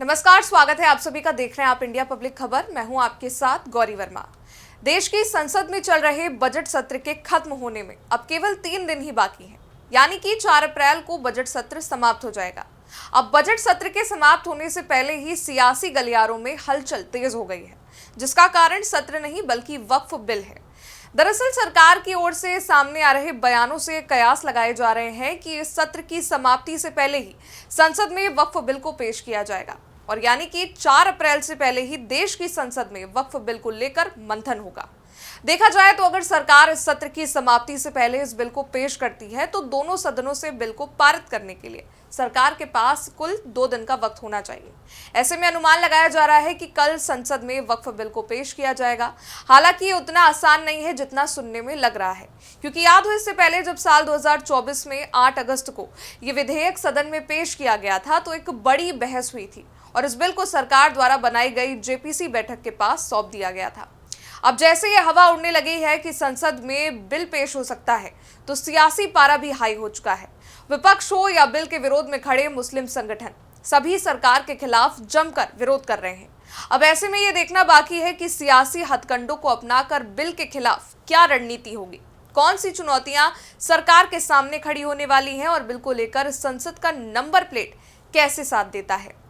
नमस्कार, स्वागत है आप सभी का। देख रहे हैं आप इंडिया पब्लिक खबर। मैं हूं आपके साथ गौरी वर्मा। देश की संसद में चल रहे बजट सत्र के खत्म होने में अब केवल 3 दिन ही बाकी हैं, यानी कि 4 अप्रैल को बजट सत्र समाप्त हो जाएगा। अब बजट सत्र के समाप्त होने से पहले ही सियासी गलियारों में हलचल तेज हो गई है, जिसका कारण सत्र नहीं बल्कि वक्फ बिल है। दरअसल सरकार की ओर से सामने आ रहे बयानों से कयास लगाए जा रहे हैं कि इस सत्र की समाप्ति से पहले ही संसद में वक्फ बिल को पेश किया जाएगा और यानी कि 4 अप्रैल से पहले ही देश की संसद में वक्फ बिल को लेकर मंथन होगा। देखा जाए तो अगर सरकार इस सत्र की समाप्ति से पहले इस बिल को पेश करती है तो दोनों सदनों से बिल को पारित करने के लिए सरकार के पास कुल 2 दिन का वक्त होना चाहिए। ऐसे में अनुमान लगाया जा रहा है कि कल संसद में वक्फ बिल को पेश किया जाएगा। हालांकि ये उतना आसान नहीं है जितना सुनने में लग रहा है, क्योंकि याद हो इससे पहले जब साल 2024 में 8 अगस्त को ये विधेयक सदन में पेश किया गया था तो एक बड़ी बहस हुई थी और इस बिल को सरकार द्वारा बनाई गई जेपीसी बैठक के पास सौंप दिया गया था। अब जैसे ये हवा उड़ने लगी है कि संसद में बिल पेश हो सकता है तो सियासी पारा भी हाई हो चुका है। विपक्ष हो या बिल के विरोध में खड़े मुस्लिम संगठन, सभी सरकार के खिलाफ जमकर विरोध कर रहे हैं। अब ऐसे में ये देखना बाकी है कि सियासी हथकंडों को अपनाकर बिल के खिलाफ क्या रणनीति होगी, कौन सी चुनौतियां सरकार के सामने खड़ी होने वाली हैं और बिल को लेकर संसद का नंबर प्लेट कैसे साथ देता है।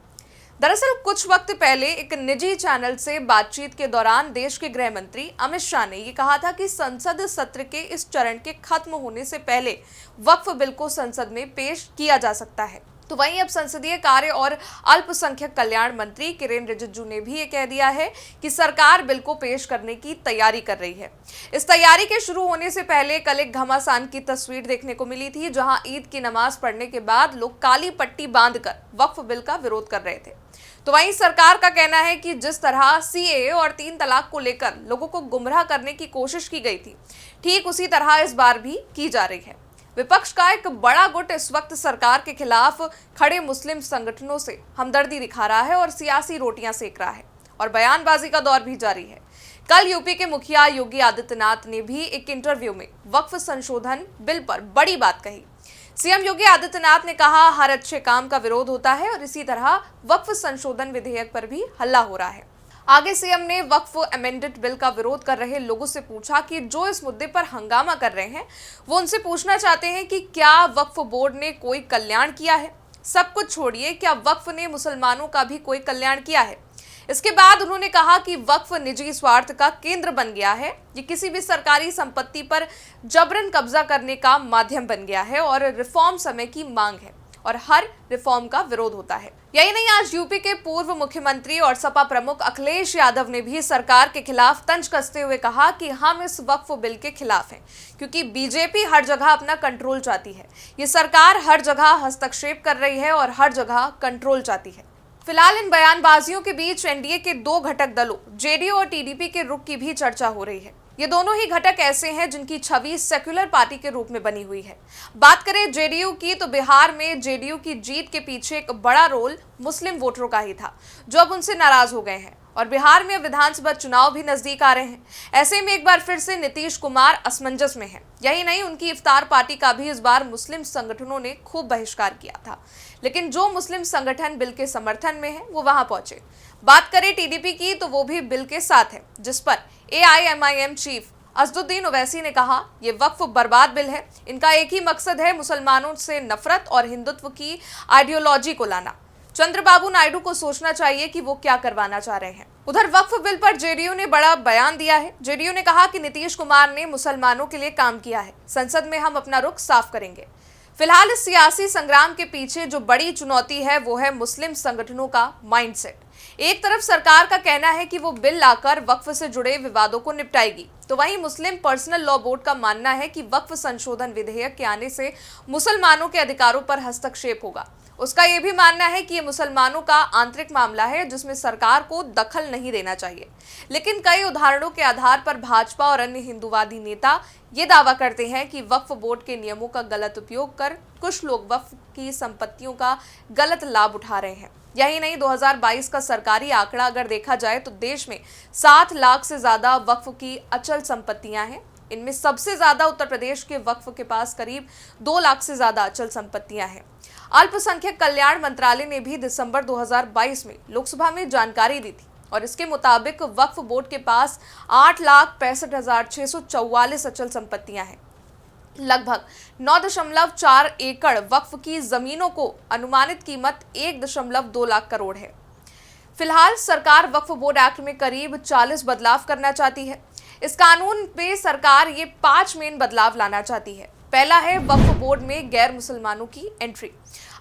दरअसल कुछ वक्त पहले एक निजी चैनल से बातचीत के दौरान देश के गृह मंत्री अमित शाह ने ये कहा था कि संसद सत्र के इस चरण के खत्म होने से पहले वक्फ बिल को संसद में पेश किया जा सकता है। तो वहीं अब संसदीय कार्य और अल्पसंख्यक कल्याण मंत्री किरेन रिजिजू ने भी ये कह दिया है कि सरकार बिल को पेश करने की तैयारी कर रही है। इस तैयारी के शुरू होने से पहले कल एक घमासान की तस्वीर देखने को मिली थी, जहां ईद की नमाज पढ़ने के बाद लोग काली पट्टी बांधकर वक्फ बिल का विरोध कर रहे थे। तो वहीं सरकार का कहना है कि जिस तरह सीएए और 3 तलाक को लेकर लोगों को गुमराह करने की कोशिश की गई थी, ठीक उसी तरह इस बार भी की जा रही है। विपक्ष का एक बड़ा गुट इस वक्त सरकार के खिलाफ खड़े मुस्लिम संगठनों से हमदर्दी दिखा रहा है और सियासी रोटियां सेक रहा है और बयानबाजी का दौर भी जारी है। कल यूपी के मुखिया योगी आदित्यनाथ ने भी एक इंटरव्यू में वक्फ संशोधन बिल पर बड़ी बात कही। सीएम योगी आदित्यनाथ ने कहा, हर अच्छे काम का विरोध होता है और इसी तरह वक्फ संशोधन विधेयक पर भी हल्ला हो रहा है। आगे सीएम ने वक्फ अमेंडेड बिल का विरोध कर रहे लोगों से पूछा कि जो इस मुद्दे पर हंगामा कर रहे हैं वो उनसे पूछना चाहते हैं कि क्या वक्फ बोर्ड ने कोई कल्याण किया है। सब कुछ छोड़िए, क्या वक्फ ने मुसलमानों का भी कोई कल्याण किया है। इसके बाद उन्होंने कहा कि वक्फ निजी स्वार्थ का केंद्र बन गया है, ये किसी भी सरकारी संपत्ति पर जबरन कब्जा करने का माध्यम बन गया है और रिफॉर्म समय की मांग है और हर रिफॉर्म का विरोध होता है। यही नहीं, आज यूपी के पूर्व मुख्यमंत्री और सपा प्रमुख अखिलेश यादव ने भी सरकार के खिलाफ तंज कसते हुए कहा कि हम इस वक्फ बिल के खिलाफ हैं, क्योंकि बीजेपी हर जगह अपना कंट्रोल चाहती है। ये सरकार हर जगह हस्तक्षेप कर रही है और हर जगह कंट्रोल चाहती है। फिलहाल इन बयानबाजियों के बीच एनडीए के 2 घटक दलों जेडीयू और टीडीपी के रुख की भी चर्चा हो रही है। ये दोनों ही घटक ऐसे हैं जिनकी छवि सेक्युलर पार्टी के रूप में बनी हुई है। बात करें जेडीयू की तो बिहार में जेडीयू की जीत के पीछे एक बड़ा रोल मुस्लिम वोटरों का ही था, जो अब उनसे नाराज हो गए हैं और बिहार में विधानसभा चुनाव भी नजदीक आ रहे हैं। ऐसे में एक बार फिर से नीतीश कुमार असमंजस में हैं। यही नहीं, उनकी इफ्तार पार्टी का भी इस बार मुस्लिम संगठनों ने खूब बहिष्कार किया था, लेकिन जो मुस्लिम संगठन बिल के समर्थन में है वो वहां पहुंचे। बात करें टीडीपी की तो वो भी बिल के साथ है, जिस पर एआईएमआईएम चीफ असदुद्दीन ओवैसी ने कहा, ये वक्फ बर्बाद बिल है। इनका एक ही मकसद है, मुसलमानों से नफरत और हिंदुत्व की आइडियोलॉजी को लाना। चंद्रबाबू नायडू को सोचना चाहिए कि वो क्या करवाना चाह रहे हैं। उधर वक्फ बिल पर जेडीयू ने बड़ा बयान दिया है। जेडीयू ने कहा कि नीतीश कुमार ने मुसलमानों के लिए काम किया है, संसद में हम अपना रुख साफ करेंगे। फिलहाल इस सियासी संग्राम के पीछे जो बड़ी चुनौती है वो है मुस्लिम संगठनों का माइंडसेट। एक तरफ सरकार का कहना है कि वो बिल लाकर वक्फ से जुड़े विवादों को निपटाएगी, तो वहीं मुस्लिम पर्सनल लॉ बोर्ड का मानना है कि वक्फ संशोधन विधेयक के आने से मुसलमानों के अधिकारों पर हस्तक्षेप होगा। उसका यह भी मानना है कि ये मुसलमानों का आंतरिक मामला है जिसमें सरकार को दखल नहीं देना चाहिए। लेकिन कई उदाहरणों के आधार पर भाजपा और अन्य हिंदूवादी नेता ये दावा करते हैं कि वक्फ बोर्ड के नियमों का गलत उपयोग कर कुछ लोग वक्फ की संपत्तियों का गलत लाभ उठा रहे हैं। यही नहीं, 2022 का सरकारी आंकड़ा अगर देखा जाए तो देश में 7 लाख से ज्यादा वक्फ की अचल संपत्तियां हैं, इनमें सबसे ज्यादा उत्तर प्रदेश के वक्फ के पास करीब 2 लाख से ज्यादा अचल संपत्तियां हैं। अल्पसंख्यक कल्याण मंत्रालय ने भी दिसंबर 2022 में लोकसभा में जानकारी दी थी और इसके मुताबिक वक्फ बोर्ड के पास 8,65,644 अचल संपत्तियां हैं। लगभग 9.4 एकड़ वक्फ की जमीनों को अनुमानित कीमत 1.2 लाख करोड़ है। फिलहाल सरकार वक्फ बोर्ड एक्ट में करीब 40 बदलाव करना चाहती है। इस कानून पे सरकार ये 5 मेन बदलाव लाना चाहती है। पहला है वक्फ बोर्ड में गैर मुसलमानों की एंट्री।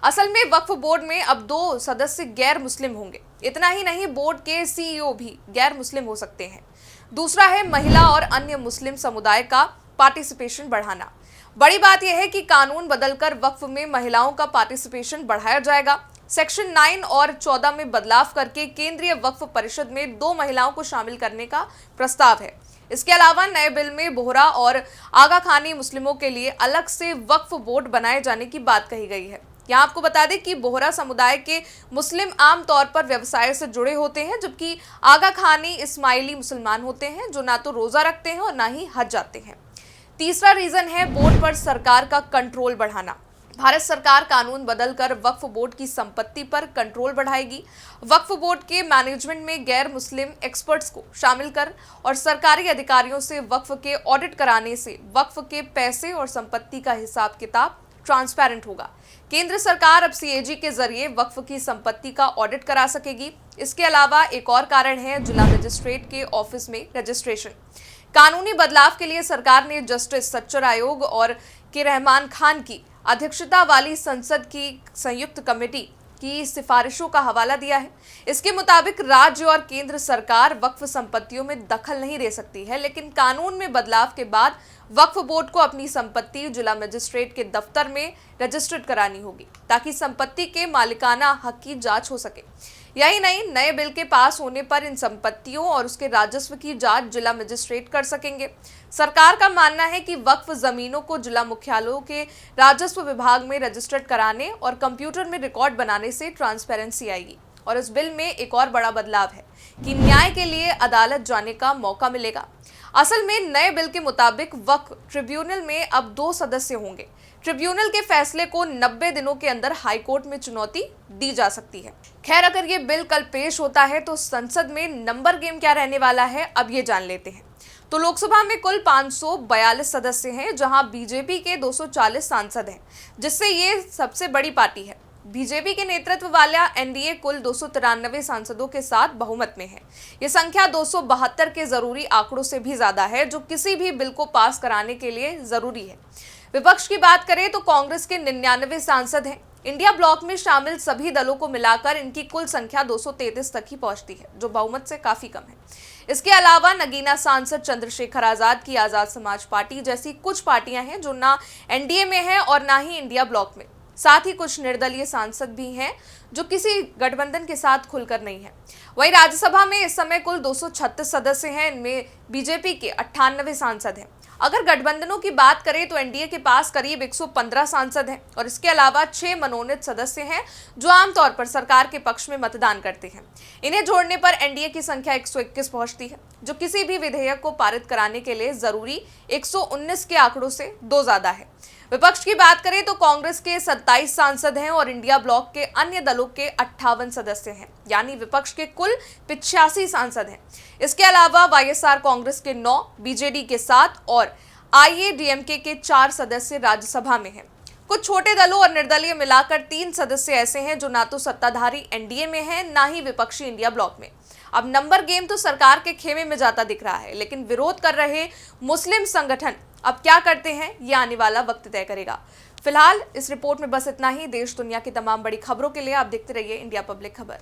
असल में वक्फ बोर्ड में अब 2 सदस्य गैर मुस्लिम होंगे। इतना ही नहीं, बोर्ड के सीईओ भी गैर मुस्लिम हो सकते हैं। दूसरा है महिला और अन्य मुस्लिम समुदाय का पार्टिसिपेशन बढ़ाना। बड़ी बात यह है कि कानून बदलकर वक्फ में महिलाओं का पार्टिसिपेशन बढ़ाया जाएगा। सेक्शन 9 और 14 में बदलाव करके केंद्रीय वक्फ परिषद में 2 महिलाओं को शामिल करने का प्रस्ताव है। इसके अलावा नए बिल में बोहरा और आगा खानी मुस्लिमों के लिए अलग से वक्फ बोर्ड बनाए जाने की बात कही गई है। यहाँ आपको बता दें कि बोहरा समुदाय के मुस्लिम आमतौर पर व्यवसाय से जुड़े होते हैं, जबकि आगा खानी इस्माइली मुसलमान होते हैं जो ना तो रोजा रखते हैं और ना ही हज जाते हैं। तीसरा रीजन है बोर्ड पर सरकार का कंट्रोल बढ़ाना। भारत सरकार कानून बदलकर वक्फ बोर्ड की संपत्ति पर कंट्रोल बढ़ाएगी। वक्फ बोर्ड के मैनेजमेंट में गैर मुस्लिम एक्सपर्ट्स को शामिल कर और सरकारी अधिकारियों से वक्फ के ऑडिट कराने से वक्फ के पैसे और संपत्ति का हिसाब किताब ट्रांसपेरेंट होगा। केंद्र सरकार अब सीएजी के जरिए वक्फ की संपत्ति का ऑडिट करा सकेगी। इसके अलावा एक और कारण है जिला मजिस्ट्रेट के ऑफिस में रजिस्ट्रेशन। कानूनी बदलाव के लिए सरकार ने जस्टिस सच्चर आयोग और के रहमान खान की अध्यक्षता वाली संसद की संयुक्त कमेटी की सिफारिशों का हवाला दिया है। इसके मुताबिक राज्य और केंद्र सरकार वक्फ संपत्तियों में दखल नहीं दे सकती है, लेकिन कानून में बदलाव के बाद वक्फ बोर्ड को अपनी संपत्ति जिला मजिस्ट्रेट के दफ्तर में रजिस्टर्ड करानी होगी ताकि संपत्ति के मालिकाना हक की जांच हो सके। यही नहीं, नए बिल के पास होने पर इन संपत्तियों और उसके राजस्व की जांच जिला मजिस्ट्रेट कर सकेंगे। सरकार का मानना है कि वक्फ जमीनों को जिला मुख्यालयों के राजस्व विभाग में रजिस्टर्ड कराने और कंप्यूटर में रिकॉर्ड बनाने से ट्रांसपेरेंसी आएगी। और इस बिल में एक और बड़ा बदलाव है कि न्याय के लिए अदालत जाने का मौका मिलेगा। असल में नए बिल के मुताबिक वक्फ ट्रिब्यूनल में अब 2 सदस्य होंगे। ट्रिब्यूनल के फैसले को 90 दिनों के अंदर हाईकोर्ट में चुनौती दी जा सकती है। खैर, अगर ये बिल कल पेश होता है तो संसद में नंबर गेम क्या रहने वाला है, अब ये जान लेते हैं। तो लोकसभा में कुल 542 सदस्य हैं, जहां बीजेपी के 240 सांसद हैं, जिससे ये सबसे बड़ी पार्टी है। बीजेपी के नेतृत्व वाला एनडीए कुल 293 सांसदों के साथ बहुमत में है। ये संख्या 272 के जरूरी आंकड़ों से भी ज्यादा है, जो किसी भी बिल को पास कराने के लिए जरूरी है। विपक्ष की बात करें तो कांग्रेस के 99 सांसद हैं। इंडिया ब्लॉक में शामिल सभी दलों को मिलाकर इनकी कुल संख्या 233 तक ही पहुंचती है, जो बहुमत से काफी कम है। इसके अलावा नगीना सांसद चंद्रशेखर आजाद की आजाद समाज पार्टी जैसी कुछ पार्टियां हैं जो ना एनडीए में है और ना ही इंडिया ब्लॉक में। साथ ही कुछ निर्दलीय सांसद भी हैं जो किसी गठबंधन के साथ खुलकर नहीं है। वहीं राज्यसभा में इस समय कुल 236 सदस्य हैं। इनमें बीजेपी के 98 सांसद हैं। अगर गठबंधनों की बात करें तो एनडीए के पास करीब 115 सांसद हैं और इसके अलावा 6 मनोनीत सदस्य हैं जो आमतौर पर सरकार के पक्ष में मतदान करते हैं। इन्हें जोड़ने पर एनडीए की संख्या 121 पहुंचती है, जो किसी भी विधेयक को पारित कराने के लिए जरूरी 119 के आंकड़ों से 2 ज्यादा है। विपक्ष की बात करें तो कांग्रेस के 27 सांसद हैं और इंडिया ब्लॉक के अन्य दलों के 58 सदस्य हैं, यानी विपक्ष के कुल 85 सांसद हैं। इसके अलावा वाईएसआर कांग्रेस के 9, बीजेडी के 7 और आईएडीएमके के 4 सदस्य राज्यसभा में हैं। कुछ छोटे दलों और निर्दलीय मिलाकर 3 सदस्य ऐसे हैं जो ना तो सत्ताधारी एनडीए में हैं, ना ही विपक्षी इंडिया ब्लॉक में। अब नंबर गेम तो सरकार के खेमे में जाता दिख रहा है, लेकिन विरोध कर रहे मुस्लिम संगठन अब क्या करते हैं, ये आने वाला वक्त तय करेगा। फिलहाल इस रिपोर्ट में बस इतना ही। देश दुनिया की तमाम बड़ी खबरों के लिए आप देखते रहिए इंडिया पब्लिक खबर।